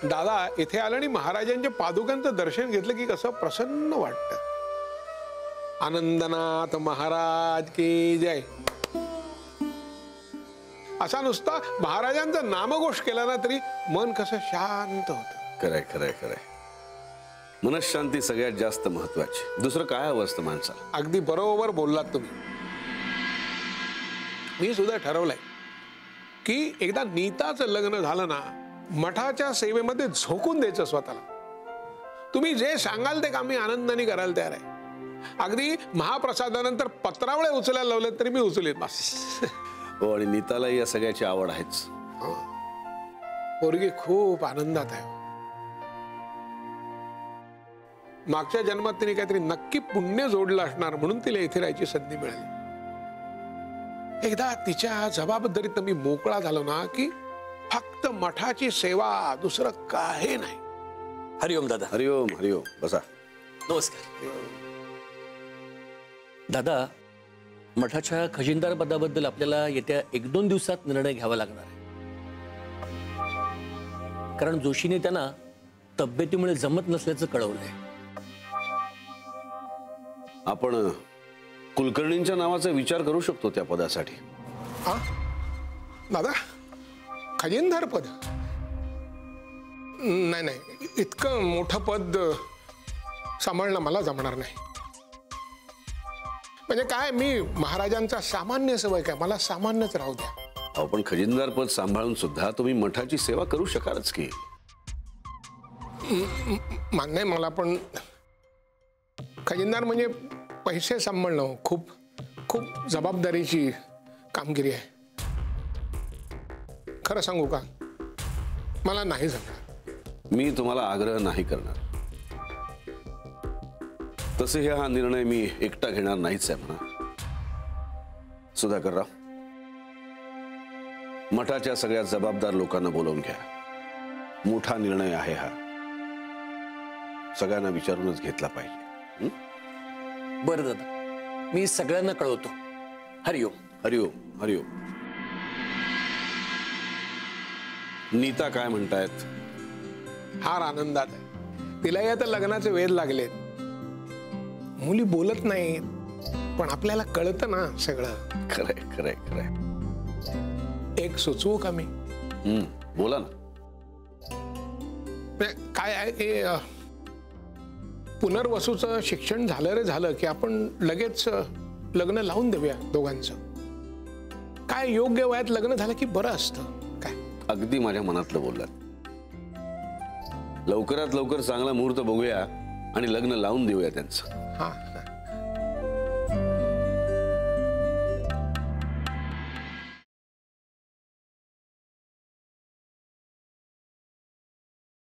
दादा इथे आलं आणि महाराजांच्या पादुकांचं दर्शन घेतलं की कसं प्रसन्न वाटतं. आनंदनाथ महाराज की जय. असा नुसता महाराजांचा नामघोष केला ना तरी मन कसं शांत होतं. खरंय खरंय खरंय. मनशांती सगळ्यात जास्त महत्वाची. दुसरं काय हवं असतं माणसाला. अगदी बरोबर बोललात तुम्ही. मी सुद्धा ठरवलंय की एकदा नीताचं लग्न झालं ना मठाच्या सेवेमध्ये झोकून द्यायचं स्वतःला. तुम्ही जे सांगाल ते काम मी आनंदाने करायला तयार आहे. अगदी महाप्रसादानंतर पत्रावळे उचलायला लावले तरी मी उचलेन बस. हो आणि नीतालाही या सगळ्याची आवड आहेच. पोरगी खूप आनंदात आहे. मागच्या जन्मात तिने काहीतरी नक्की पुण्य जोडलं असणार म्हणून तिला इथे राहायची संधी मिळाली. एकदा तिच्या जबाबदारीत मी मोकळा झालो ना की फक्त मठाची सेवा दुसरं काही नाही. हरिओम दादा. हरिओम हरिओम. बसा. नमस्कार दादा. मठाच्या खजिनदार पदाबद्दल आपल्याला येत्या 1-2 दिवसात निर्णय घ्यावा लागणार आहे. कारण जोशीने त्यांना तब्येतीमुळे जमत नसल्याचं कळवलंय. आपण कुलकर्णींच्या नावाचा विचार करू शकतो त्या पदासाठी. हा दादा खजिनदार पद नाही नाही इतकं मोठं पद सांभाळणं मला जमणार नाही. म्हणजे काय मी महाराजांचा सामान्य सेवक आहे. मला सामान्यच राहू द्या. आपण खजिनदार पद सांभाळून सुद्धा तुम्ही मठाची सेवा करू शकालच की. मान्य आहे मला पण खजिनदार म्हणजे पैसे सांभाळणं खूप खूप जबाबदारीची कामगिरी आहे. खरं सांगू का मला नाही जमणार. मी तुम्हाला आग्रह नाही करणार. तसे हा निर्णय मी एकटा घेणार नाहीच आहे म्हणा. सुधाकरराव मठाच्या सगळ्या जबाबदार लोकांना बोलावून घ्या. मोठा निर्णय आहे हा. सगळ्यांना विचारूनच घेतला पाहिजे. बरं दादा मी सगळ्यांना कळवतो. हरिओम. हरिओम हरिओम. नीता काय म्हणतायत. फार आनंदात आहे. तिलाही आता लग्नाचे वेध लागलेत. मुली बोलत नाहीत पण आपल्याला कळतं ना सगळं. खरंय खरंय खरंय. एक सुचवू का मी. बोला ना. काय आहे पुनर्वसूचं शिक्षण झालं रे झालं की आपण लगेच लग्न लावून देऊया दोघांचं. काय योग्य वयात लग्न झालं की बरं असतं. काय अगदी माझ्या मनातलं बोललात. लवकरात लवकर चांगला मुहूर्त बघूया आणि लग्न लावून देऊया त्यांचं. हा